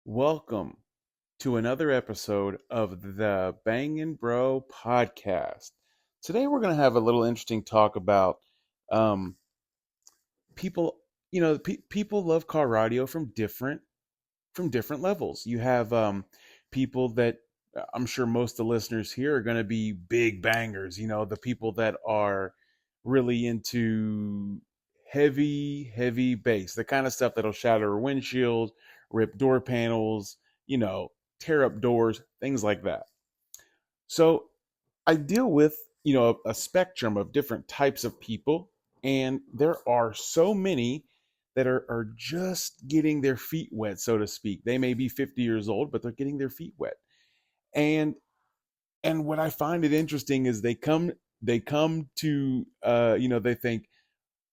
Welcome to another episode of the Bangin Bro podcast. Today we're going to have a little interesting talk about um, people. People love car radio from different levels. You have people that I'm sure most of the listeners here are going to be big bangers. The people that are really into heavy bass, the kind of stuff that'll shatter a windshield, rip door panels, you know, tear up doors, things like that. So I deal with, a spectrum of different types of people, and there are so many that are just getting their feet wet, so to speak. They may be 50 years old, but they're getting their feet wet. And and what I find it interesting is they come to they think,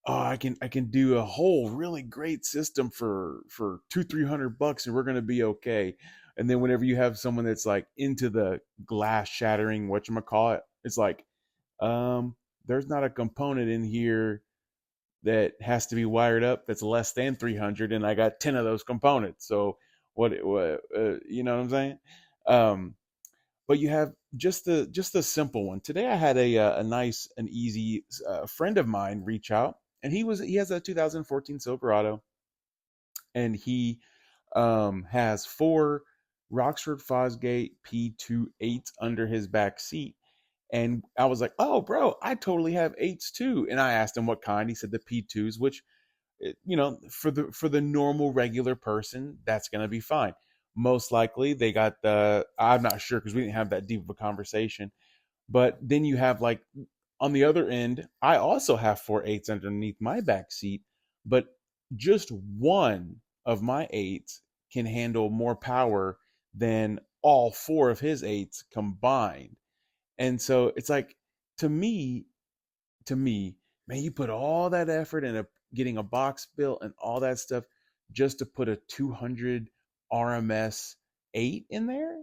oh, I can do a whole really great system for 200-300 bucks and we're gonna be okay. And then whenever you have someone that's like into the glass shattering, whatchamacallit, it's like, um, there's not a component in here that has to be wired up that's less than 300, and I got 10 of those components. So what you know what I'm saying? Um, but you have just the simple one. Today I had a nice and easy friend of mine reach out, and he has a 2014 Silverado, and he has four Rockford Fosgate P28s under his back seat. And I was like, "Oh, bro, I totally have eights too." And I asked him what kind. He said the P2s, which, for the normal regular person, that's going to be fine. Most likely they got I'm not sure because we didn't have that deep of a conversation. But then you have, like, on the other end, I also have four eights underneath my back seat, but just one of my eights can handle more power than all four of his eights combined. And so it's like, to me, man, you put all that effort into getting a box built and all that stuff just to put a 200 RMS 8 in there,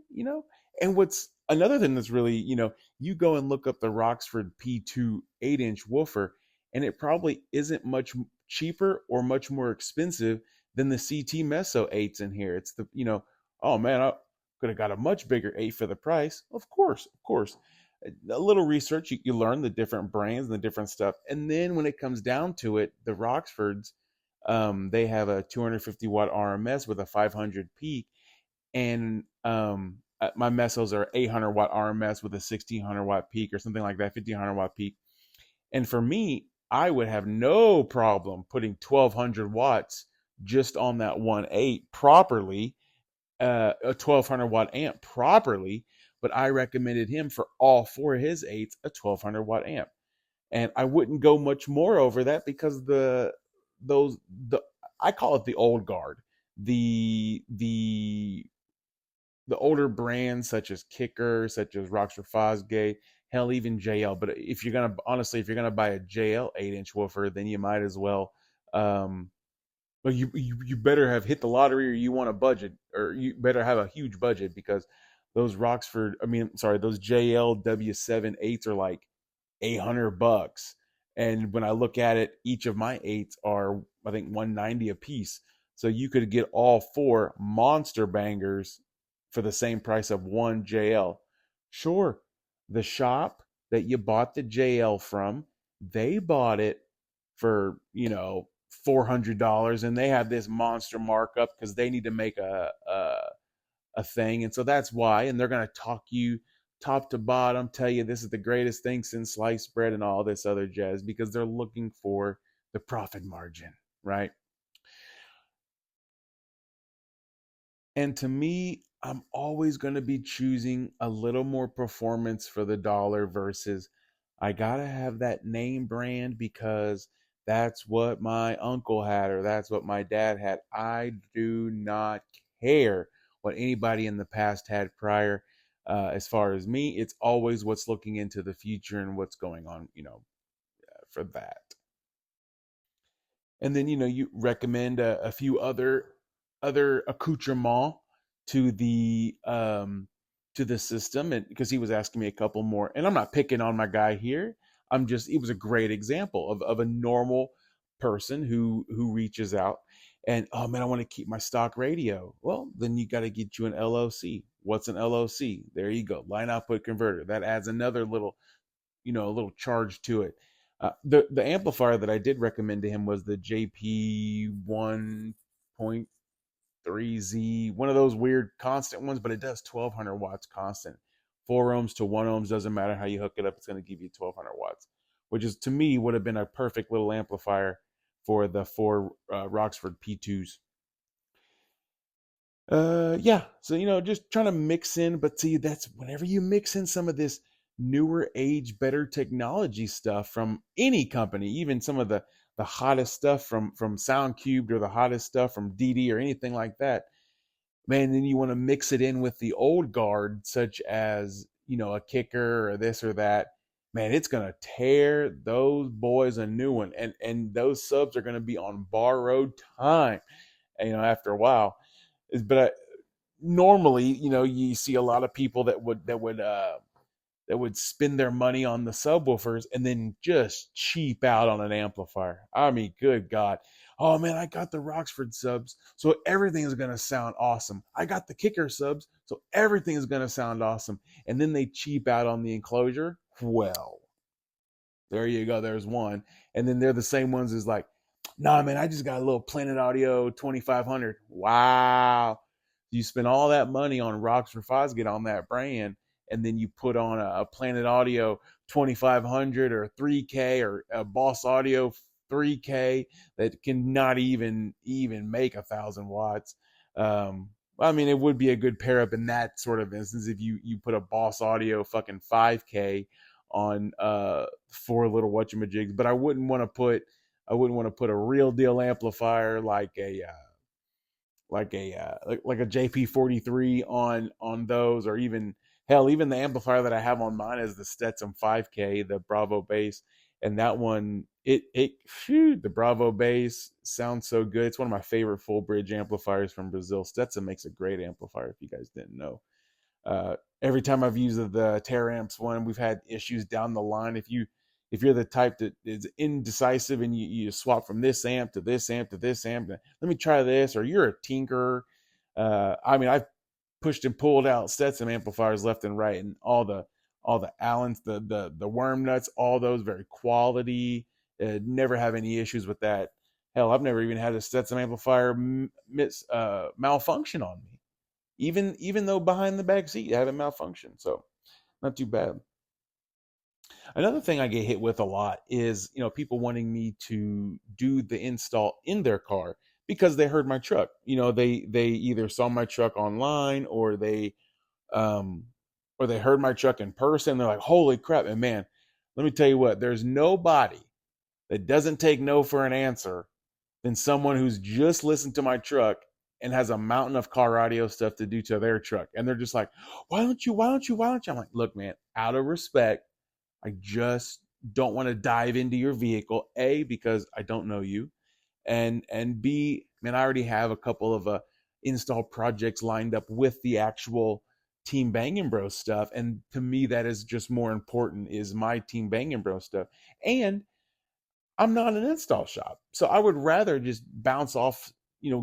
And what's another thing that's really, you go and look up the Rockford P2 8-inch woofer, and it probably isn't much cheaper or much more expensive than the CT Meso 8s in here. It's oh man, I could have got a much bigger 8 for the price. Of course, a little research, you learn the different brands and the different stuff. And then when it comes down to it, the Rockfords, they have a 250 watt RMS with a 500 peak. And my Mesos are 800 watt RMS with a 1600 watt peak or something like that, 1500 watt peak. And for me, I would have no problem putting 1200 watts just on that 1.8 properly, a 1200 watt amp properly. But I recommended him for all four of his eights a 1200 watt amp, and I wouldn't go much more over that because those the I call it the old guard, the older brands such as Kicker, such as Rockford Fosgate, hell, even JL. But if you're gonna buy a JL 8-inch woofer, then you might as well. But you better have hit the lottery, or you want a budget, or you better have a huge budget, because those JL W7 eights are like 800 bucks. And when I look at it, each of my eights are, I think, 190 a piece. So you could get all four monster bangers for the same price of one JL. Sure, the shop that you bought the JL from, they bought it for, $400, and they have this monster markup because they need to make a thing. And so that's why. And they're going to talk you top to bottom, tell you this is the greatest thing since sliced bread and all this other jazz, because they're looking for the profit margin, right? And to me, I'm always going to be choosing a little more performance for the dollar versus, I got to have that name brand because that's what my uncle had or that's what my dad had. I do not care what anybody in the past had prior. As far as me, it's always what's looking into the future and what's going on, for that. And then, you recommend a few other accoutrements to the system, and because he was asking me a couple more, and I'm not picking on my guy here. It was a great example of a normal person who reaches out. And oh man, I want to keep my stock radio. Well, then you got to get you an LOC. What's an LOC? There you go, line output converter. That adds another little, a little charge to it. The amplifier that I did recommend to him was the JP 1.3Z, one of those weird constant ones, but it does 1200 watts constant. 4 ohms to 1 ohms, doesn't matter how you hook it up, it's going to give you 1200 watts, which is to me would have been a perfect little amplifier for the four Roxford P2s. Yeah, so just trying to mix in, but see, that's whenever you mix in some of this newer age, better technology stuff from any company, even some of the hottest stuff from SoundCubed, or the hottest stuff from DD or anything like that, man, then you want to mix it in with the old guard, such as a kicker or this or that. Man, it's gonna tear those boys a new one, and those subs are gonna be on borrowed time. After a while, but normally, you see a lot of people that would spend their money on the subwoofers and then just cheap out on an amplifier. I mean, good God. Oh man, I got the Roxford subs, so everything is going to sound awesome. I got the kicker subs, so everything is going to sound awesome. And then they cheap out on the enclosure. Well, there you go. There's one. And then they're the same ones as like, nah, man, I just got a little Planet Audio 2500. Wow. You spend all that money on Roxford Fosgate on that brand, and then you put on a Planet Audio 2500 or 3K or a Boss Audio 3K that can not even make 1,000 watts. I mean, it would be a good pair up in that sort of instance if you put a Boss Audio fucking 5K on four little whatchamajigs, but I wouldn't want to put a real deal amplifier like a JP43 on those, or even hell, even the amplifier that I have on mine is the Stetson 5K, the Bravo bass, and that one, the Bravo bass sounds so good. It's one of my favorite full bridge amplifiers from Brazil. Stetson makes a great amplifier, if you guys didn't know. Every time I've used the Teramps one, we've had issues down the line. If you're the type that is indecisive and you swap from this amp to this amp to this amp, let me try this, or you're a tinkerer. I mean, I've pushed and pulled out Stetson amplifiers left and right, and all the Allens, the worm nuts, all those very quality. Never have any issues with that. Hell, I've never even had a Stetson amplifier malfunction on me, even though behind the back seat I had a malfunction. So not too bad. Another thing I get hit with a lot is, people wanting me to do the install in their car because they heard my truck. They either saw my truck online, um or they heard my truck in person. They're like, "Holy crap!" And man, let me tell you what, there's nobody that doesn't take no for an answer than someone who's just listened to my truck and has a mountain of car audio stuff to do to their truck. And they're just like, why don't you? I'm like, look, man, out of respect, I just don't want to dive into your vehicle. A, because I don't know you. And B, man, I already have a couple of install projects lined up with the actual Team Bangin' Bros stuff. And to me, that is just more important, is my Team Bangin' Bros stuff. And I'm not an install shop. So I would rather just bounce off,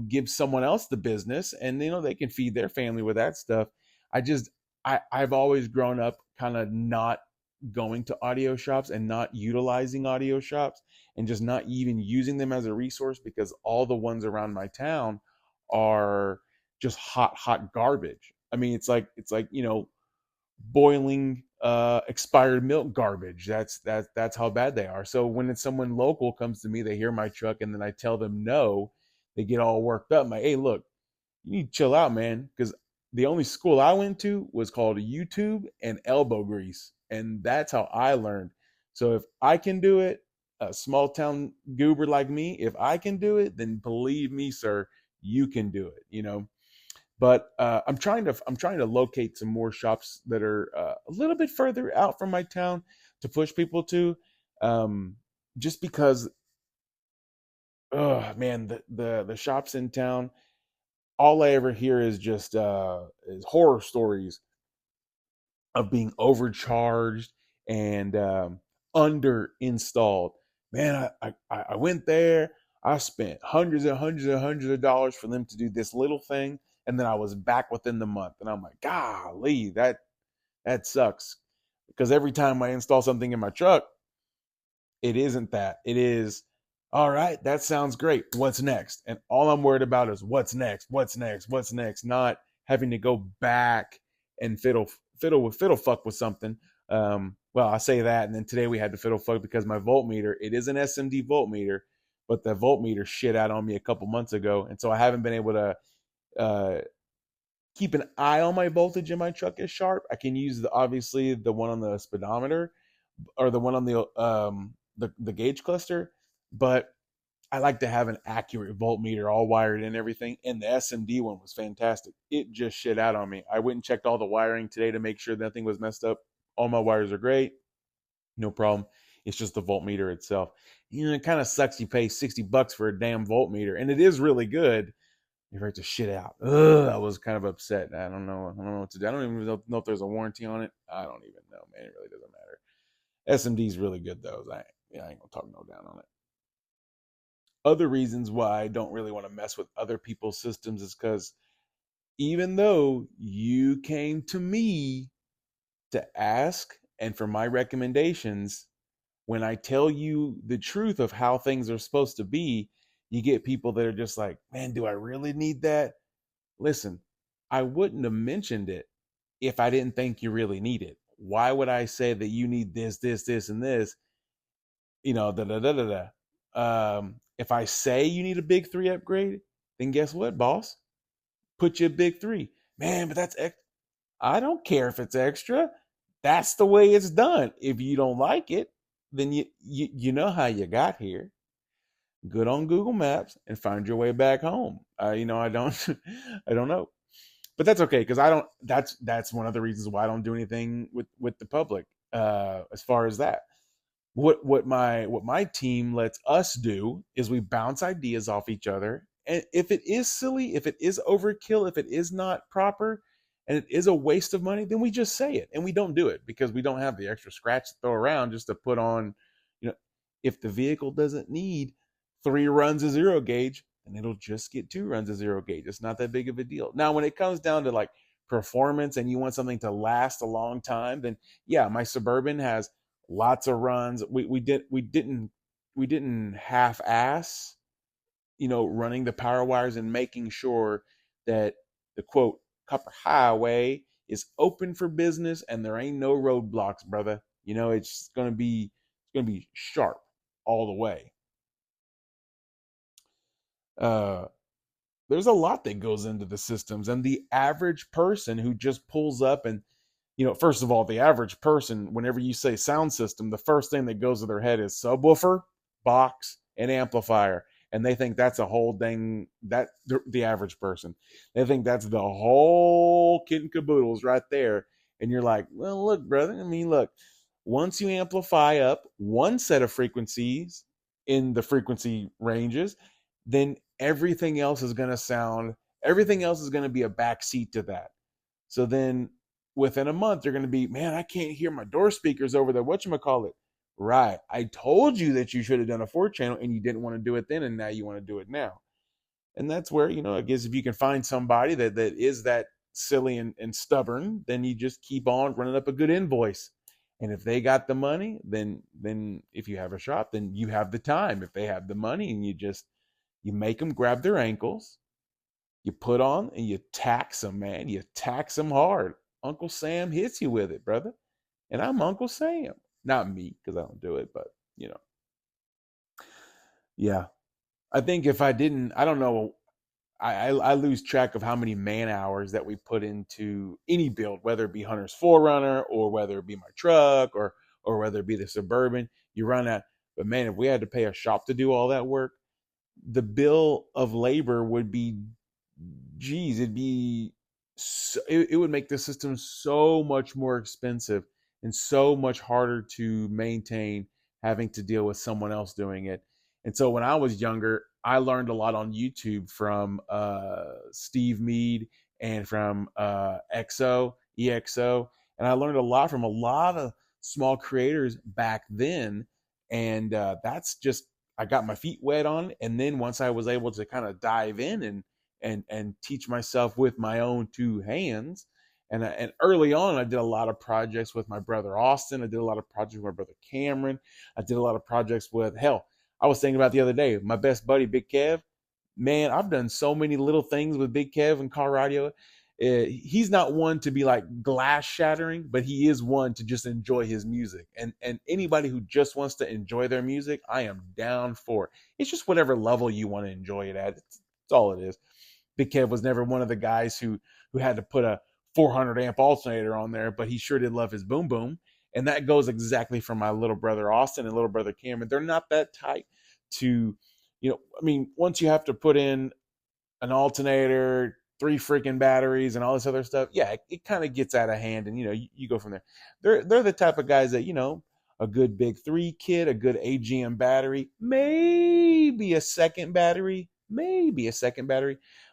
give someone else the business, and they can feed their family with that stuff. I've always grown up kind of not going to audio shops and not utilizing audio shops, and just not even using them as a resource, because all the ones around my town are just hot garbage. I mean, it's like boiling expired milk garbage. That's how bad they are. So when it's someone local comes to me, they hear my truck, and then I tell them no, they get all worked up. I'm like, hey, look, you need to chill out, man, because the only school I went to was called YouTube and elbow grease, and that's how I learned. So if I can do it, a small town goober like me, if I can do it, then believe me, sir, you can do it. But I'm trying to locate some more shops that are a little bit further out from my town to push people to, just because, oh man, the shops in town, all I ever hear is just is horror stories of being overcharged and under installed. Man, I went there. I spent hundreds and hundreds and hundreds of dollars for them to do this little thing, and then I was back within the month. And I'm like, golly, that sucks. Because every time I install something in my truck, it isn't that. It is, all right, that sounds great. What's next? And all I'm worried about is what's next, not having to go back and fiddle fuck with something. Well, I say that, and then today we had to fiddle fuck because my voltmeter, it is an SMD voltmeter, but the voltmeter shit out on me a couple months ago, and so I haven't been able to uh, keep an eye on my voltage in my truck as sharp. I can use obviously the one on the speedometer or the one on the gauge cluster, but I like to have an accurate voltmeter all wired in and everything. And the SMD one was fantastic. It just shit out on me. I went and checked all the wiring today to make sure nothing was messed up. All my wires are great. No problem. It's just the voltmeter itself. You know, it kind of sucks. You pay $60 for a damn voltmeter, and it is really good. You're right to shit out. Ugh, I was kind of upset. I don't know what to do. I don't even know if there's a warranty on it. I don't even know, man. It really doesn't matter. SMD is really good though. I ain't gonna talk no down on it. Other reasons why I don't really want to mess with other people's systems is because even though you came to me to ask and for my recommendations, when I tell you the truth of how things are supposed to be, you get people that are just like, man, do I really need that? Listen, I wouldn't have mentioned it if I didn't think you really need it. Why would I say that you need this, and this? You know, da da da da da. If I say you need a big three upgrade, then guess what, boss? Put you a big three. Man, but that's I don't care if it's extra. That's the way it's done. If you don't like it, then you know how you got here. Good on Google Maps and find your way back home. I don't I don't know, but that's okay because I don't. That's one of the reasons why I don't do anything with the public. As far as that, what my team lets us do is we bounce ideas off each other, and if it is silly, if it is overkill, if it is not proper, and it is a waste of money, then we just say it and we don't do it because we don't have the extra scratch to throw around just to put on. If the vehicle doesn't need 3 runs of zero gauge, then it'll just get 2 runs of zero gauge. It's not that big of a deal. Now when it comes down to like performance and you want something to last a long time, then yeah, my Suburban has lots of runs. We didn't half ass, running the power wires and making sure that the quote copper highway is open for business and there ain't no roadblocks, brother. It's gonna be sharp all the way. Uh, there's a lot that goes into the systems, and the average person who just pulls up and first of all, the average person, whenever you say sound system, the first thing that goes to their head is subwoofer, box, and amplifier. And they think that's a whole thing. That the average person, they think that's the whole kit and caboodles right there. And you're like, well, look, brother. I mean, look, once you amplify up one set of frequencies in the frequency ranges, then everything else is going to be a backseat to that. So then within a month, you're going to be, man, I can't hear my door speakers over there. Whatchamacallit? Right. I told you that you should have done a 4-channel and you didn't want to do it then, and now you want to do it now. And that's where, I guess if you can find somebody that is that silly and stubborn, then you just keep on running up a good invoice. And if they got the money, then if you have a shop, then you have the time. If they have the money, and you make them grab their ankles, you put on and you tax them, man. You tax them hard. Uncle Sam hits you with it, brother. And I'm Uncle Sam. Not me, because I don't do it, but, yeah. I think if I didn't, I don't know, I lose track of how many man hours that we put into any build, whether it be Hunter's 4Runner or whether it be my truck or whether it be the Suburban. You run out. But, man, if we had to pay a shop to do all that work, the bill of labor would be, geez, it would make the system so much more expensive and so much harder to maintain, having to deal with someone else doing it. And so when I was younger, I learned a lot on YouTube from Steve Mead and from EXO, and I learned a lot from a lot of small creators back then. And that's just, I got my feet wet on, and then once I was able to kind of dive in and teach myself with my own two hands. And early on, I did a lot of projects with my brother Austin. I did a lot of projects with my brother Cameron. I did a lot of projects with, hell, I was thinking about the other day, my best buddy, Big Kev. Man, I've done so many little things with Big Kev and car radio. He's not one to be like glass shattering, but he is one to just enjoy his music. And anybody who just wants to enjoy their music, I am down for it. It's just whatever level you want to enjoy it at. It's all it is. Big Kev was never one of the guys who had to put a 400 amp alternator on there, but he sure did love his boom boom. And that goes exactly for my little brother Austin and little brother Cameron. They're not that tight to, I mean, once you have to put in an alternator, three freaking batteries, and all this other stuff, yeah, it kind of gets out of hand, and you go from there. They're the type of guys that a good big three kit, a good AGM battery, maybe a second battery,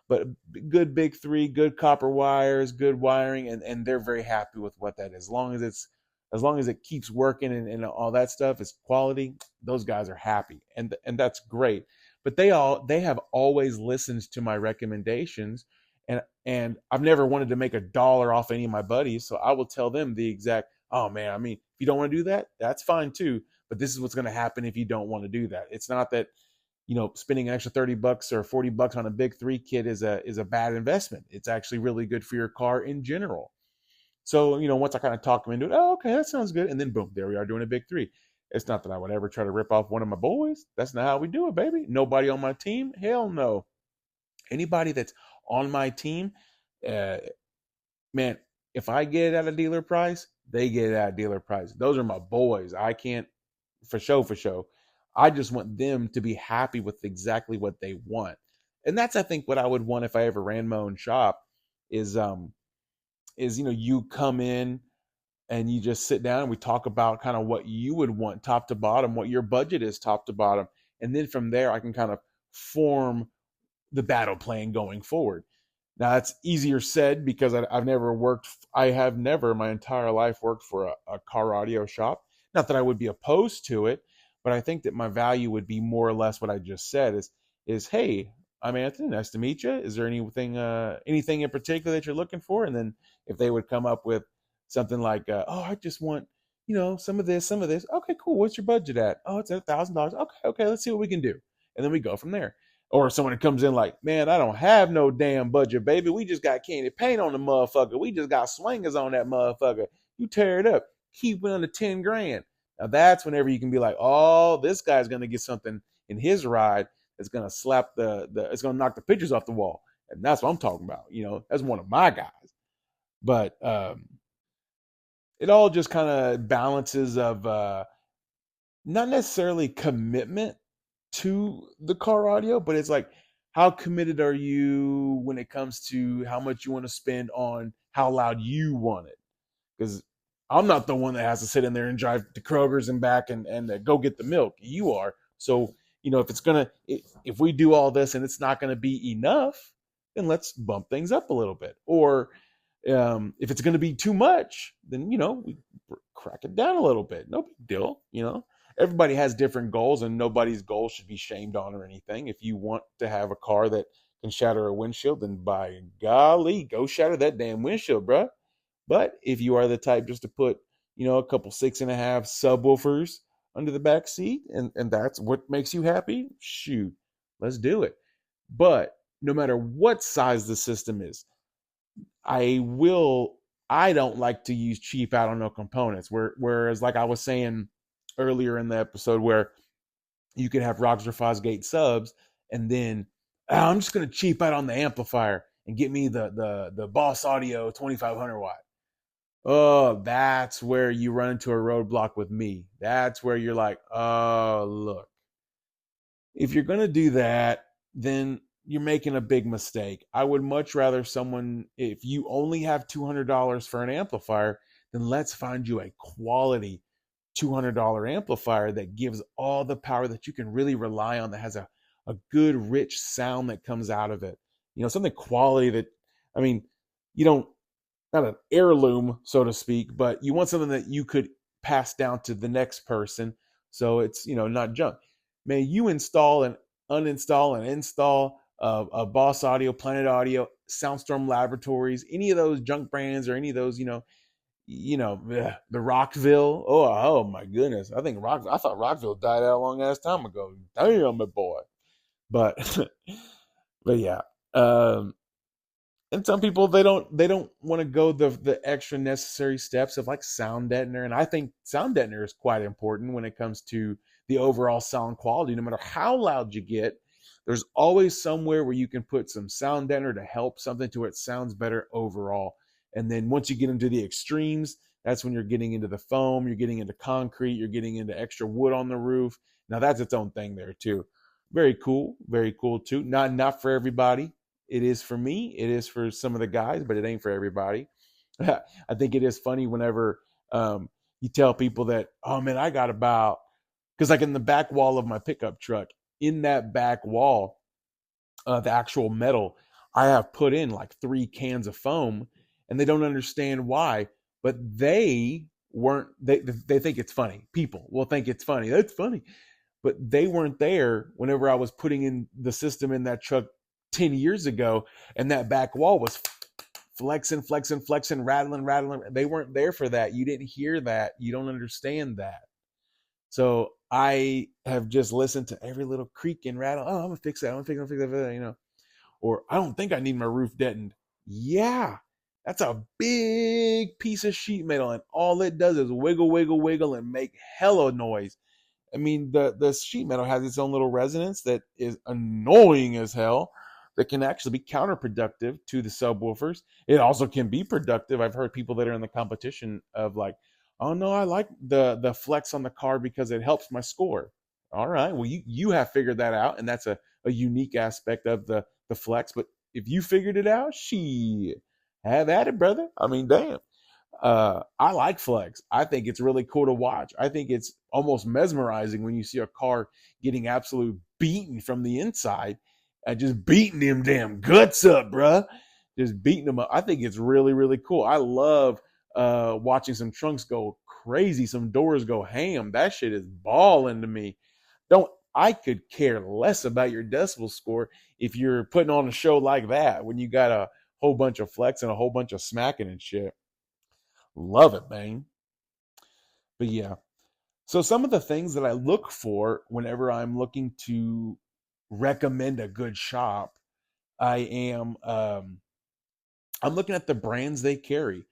but good big three, good copper wires, good wiring, and they're very happy with what that is. As long as it keeps working and all that stuff is quality, those guys are happy, and that's great. But they have always listened to my recommendations, and I've never wanted to make a dollar off any of my buddies, so I will tell them the exact, oh man, I mean, if you don't want to do that, that's fine too, but this is what's going to happen if you don't want to do that. It's not that spending an extra $30 or $40 on a big three kit is a bad investment. It's actually really good for your car in general. So, once I kind of talk them into it, oh, okay, that sounds good. And then boom, there we are doing a big three. It's not that I would ever try to rip off one of my boys. That's not how we do it, baby. Nobody on my team? Hell no. Anybody that's on my team, uh, man, if I get it at a dealer price, they get it at a dealer price. Those are my boys. I can't, for show. I just want them to be happy with exactly what they want. And that's, I think, what I would want if I ever ran my own shop is you come in and you just sit down and we talk about kind of what you would want top to bottom, what your budget is top to bottom. And then from there, I can kind of form the battle plan going forward. Now, that's easier said because I have never my entire life worked for a car audio shop. Not that I would be opposed to it, but I think that my value would be more or less what I just said is hey, I'm Anthony, nice to meet you. Is there anything in particular that you're looking for? And then if they would come up with something like, oh, I just want, some of this. Okay, cool. What's your budget at? Oh, it's $1,000. Okay, let's see what we can do. And then we go from there. Or someone comes in like, man, I don't have no damn budget, baby. We just got candy paint on the motherfucker. We just got swingers on that motherfucker. You tear it up. Keep it under 10 grand. Now that's whenever you can be like, oh, this guy's going to get something in his ride that's going to slap it's going to knock the pictures off the wall. And that's what I'm talking about. That's one of my guys. But it all just kind of balances of not necessarily commitment to the car audio, but it's like, how committed are you when it comes to how much you want to spend on how loud you want it? Because I'm not the one that has to sit in there and drive to Kroger's and back and go get the milk. You are. So, if we do all this and it's not going to be enough, then let's bump things up a little bit. Or if it's going to be too much, then, we crack it down a little bit. No big deal. Everybody has different goals and nobody's goal should be shamed on or anything. If you want to have a car that can shatter a windshield, then by golly, go shatter that damn windshield, bro. But if you are the type just to put, a couple 6.5 subwoofers under the back seat and that's what makes you happy, shoot, let's do it. But no matter what size the system is, I don't like to use cheap out on no components. Whereas like I was saying earlier in the episode where you could have Roger Fosgate subs and then I'm just going to cheap out on the amplifier and get me the Boss Audio 2500 watt. Oh, that's where you run into a roadblock with me. That's where you're like, oh, look, if you're going to do that, then you're making a big mistake. I would much rather if you only have $200 for an amplifier, then let's find you a quality $200 amplifier that gives all the power that you can really rely on, that has a good, rich sound that comes out of it. Something quality that, I mean, not an heirloom, so to speak, but you want something that you could pass down to the next person. So it's, not junk. man, you install and uninstall and install Boss Audio, Planet Audio, Soundstorm Laboratories, any of those junk brands or any of those, the Rockville. Oh my goodness. I thought Rockville died out a long ass time ago. Damn, my boy. But but yeah. And some people they don't want to go the extra necessary steps of like sound deadener, and I think sound deadener is quite important when it comes to the overall sound quality. No matter how loud you get, there's always somewhere where you can put some sound deadener to help something to where it sounds better overall. And then once you get into the extremes, that's when you're getting into the foam, you're getting into concrete, you're getting into extra wood on the roof. Now that's its own thing there too. Very cool too. Not for everybody. It is for me. It is for some of the guys, but it ain't for everybody. I think it is funny whenever you tell people that, oh man, I got about, because like in the back wall of my pickup truck, in that back wall, the actual metal, I have put in like 3 cans of foam, and they don't understand why, but they think it's funny. People will think it's funny. That's funny, but they weren't there whenever I was putting in the system in that truck 10 years ago, and that back wall was flexing, flexing, flexing, rattling, rattling. They weren't there for that. You didn't hear that. You don't understand that. So I have just listened to every little creak and rattle. Oh, I'm gonna fix that. I'm gonna fix that. Or I don't think I need my roof deadened. Yeah, that's a big piece of sheet metal, and all it does is wiggle, wiggle, wiggle, and make hella noise. I mean, the sheet metal has its own little resonance that is annoying as hell, that can actually be counterproductive to the subwoofers. It also can be productive. I've heard people that are in the competition of like, oh no, I like the flex on the car because it helps my score. All right, well you have figured that out, and that's a unique aspect of the flex. But if you figured it out, she have at it, brother. I mean, damn. I like flex. I think it's really cool to watch. I think it's almost mesmerizing when you see a car getting absolute beaten from the inside, just beating them damn guts up, bruh. Just beating them up. I think it's really, really cool. I love watching some trunks go crazy, some doors go ham. That shit is balling to me. Don't I could care less about your decibel score if you're putting on a show like that when you got a whole bunch of flex and a whole bunch of smacking and shit. Love it, man. But yeah. So some of the things that I look for whenever I'm looking to recommend a good shop, I am I'm looking at the brands they carry.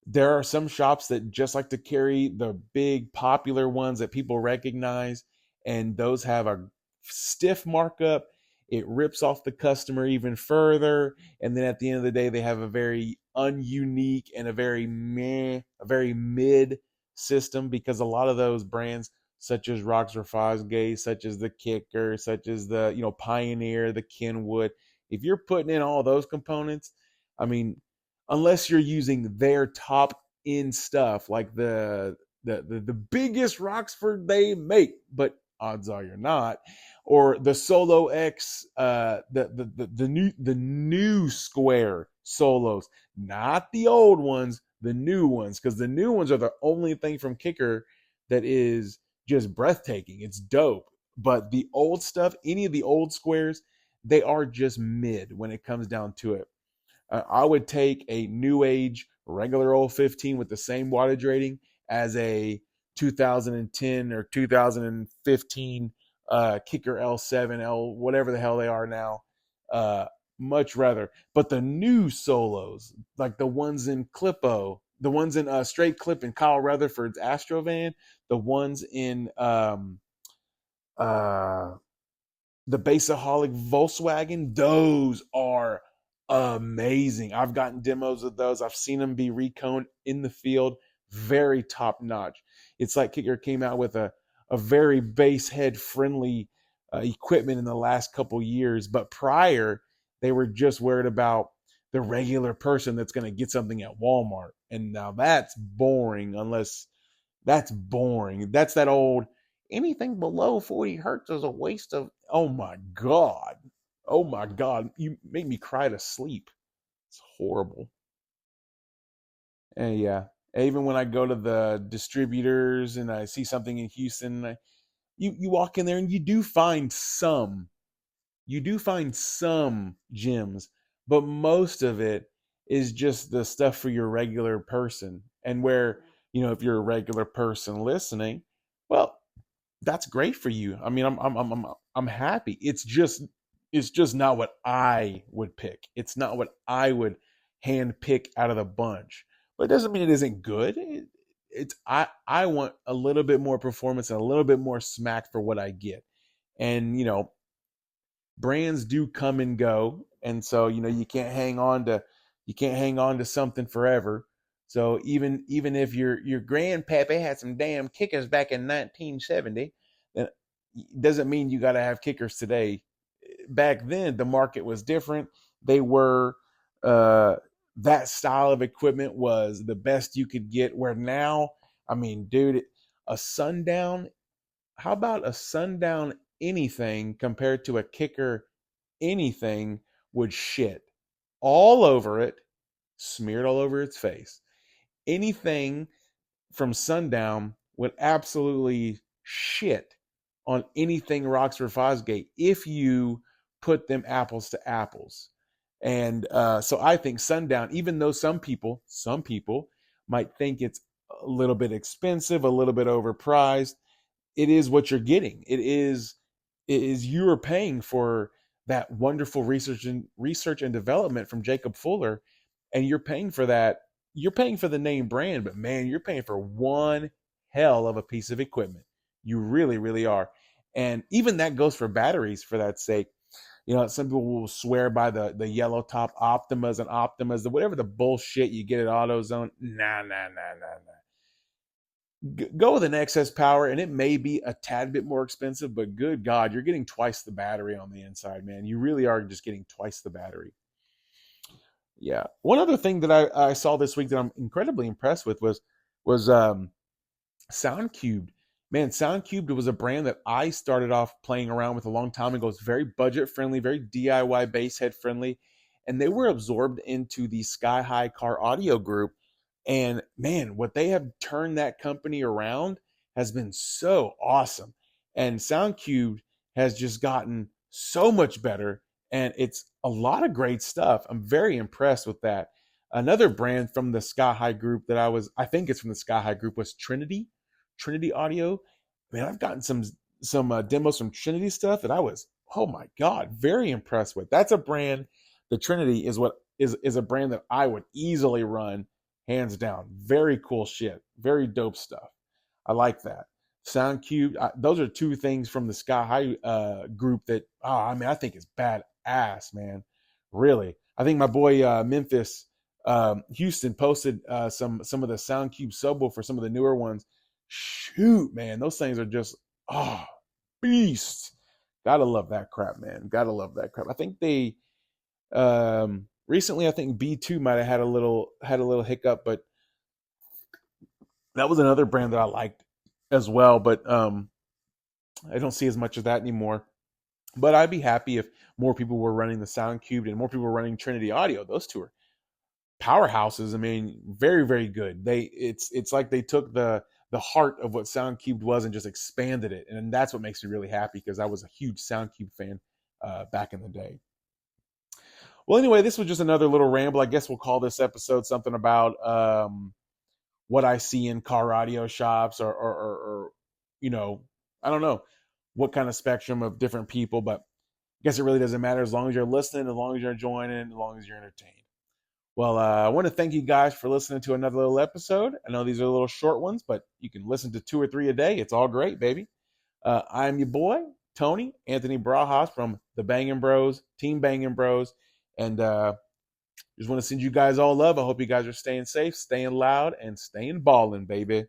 There are some shops that just like to carry the big popular ones that people recognize, and those have a stiff markup. It rips off the customer even further, and then at the end of the day, they have a very ununique and a very meh, a very mid system, because a lot of those brands, such as Roxor Fosgate, such as the Kicker, such as the Pioneer, the Kenwood, if you're putting in all those components, I mean, unless you're using their top end stuff like the biggest Roxford they make, but odds are you're not, or the Solo X, the new square solos, not the old ones, the new ones, because the new ones are the only thing from Kicker that is just breathtaking. It's dope. But the old stuff, any of the old squares, they are just mid when it comes down to it. I would take a new age regular old 15 with the same wattage rating as a 2010 or 2015 Kicker L7, L, whatever the hell they are now. Uh, Much rather. But the new solos, like the ones in Clippo, the ones in Straight Clip in Kyle Rutherford's Astrovan, the ones in uh, the Baseaholic Volkswagen, those are amazing. I've gotten demos of those. I've seen them be reconed in the field. Very top notch. It's like Kicker came out with a very bass head friendly equipment in the last couple years, but prior they were just worried about the regular person that's going to get something at Walmart. And now that's boring, unless that's boring. That's that old, anything below 40 hertz is a waste of, oh my God. Oh my God. You make me cry to sleep. It's horrible. And yeah, even when I go to the distributors and I see something in Houston, you walk in there and you do find some gems, but most of it is just the stuff for your regular person. And where, if you're a regular person listening, well, that's great for you. I mean, I'm happy. It's just not what I would pick. It's not what I would hand pick out of the bunch. But it doesn't mean it isn't good. I want a little bit more performance and a little bit more smack for what I get. And brands do come and go, and so you can't hang on to something forever. So even if your grandpappy had some damn kickers back in 1970, that doesn't mean you got to have kickers today. Back then the market was different. They were uh that style of equipment was the best you could get, where now, I mean, dude, a sundown, how about a sundown anything compared to a kicker anything would shit all over it, smeared all over its face. Anything from sundown would absolutely shit on anything Roxford Fosgate if you put them apples to apples. And so I think sundown, even though some people might think it's a little bit expensive, a little bit overpriced, it is what you're getting. It is you are paying for that wonderful research and development from Jacob Fuller, and you're paying for that. You're paying for the name brand, but man, you're paying for one hell of a piece of equipment. You really, really are. And even that goes for batteries, for that sake. Some people will swear by the yellow top Optimas, whatever the bullshit you get at AutoZone. Nah, nah, nah, nah, nah. Go with an excess power, and it may be a tad bit more expensive, but good God, you're getting twice the battery on the inside, man. You really are just getting twice the battery. Yeah. One other thing that I saw this week that I'm incredibly impressed with was SoundCubed. Man, SoundCubed was a brand that I started off playing around with a long time ago. It's very budget friendly, very DIY bass head friendly, and they were absorbed into the Sky High Car Audio Group. And man, what they have turned that company around has been so awesome. And SoundCube has just gotten so much better. And it's a lot of great stuff. I'm very impressed with that. Another brand from the Sky High Group that I think it's from the Sky High Group, was Trinity Audio. Man, I've gotten some demos from Trinity stuff that I was, oh my God, very impressed with. That's a brand. The Trinity is a brand that I would easily run, hands down. Very cool shit. Very dope stuff. I like that. SoundCube. Those are two things from the Sky High group that, I think is badass, man. Really. I think my boy Memphis Houston posted some of the SoundCube subwoofer, some of the newer ones. Shoot, man, those things are just beasts. Gotta love that crap, man. Gotta love that crap. I think they recently, I think B2 might have had a little hiccup, but that was another brand that I liked as well. But I don't see as much of that anymore. But I'd be happy if more people were running the SoundCube and more people were running Trinity Audio. Those two are powerhouses. I mean, very, very good. It's like they took the heart of what SoundCube was and just expanded it, and that's what makes me really happy, because I was a huge SoundCube fan back in the day. Well, anyway, this was just another little ramble. I guess we'll call this episode something about what I see in car audio shops, or I don't know what kind of spectrum of different people, but I guess it really doesn't matter, as long as you're listening, as long as you're enjoying it, as long as you're entertained. Well, I want to thank you guys for listening to another little episode. I know these are little short ones, but you can listen to 2 or 3 a day. It's all great, baby. I'm your boy, Tony Anthony Brajas from the Bangin Bros, Team Bangin Bros. And just want to send you guys all love. I hope you guys are staying safe, staying loud, and staying ballin', baby.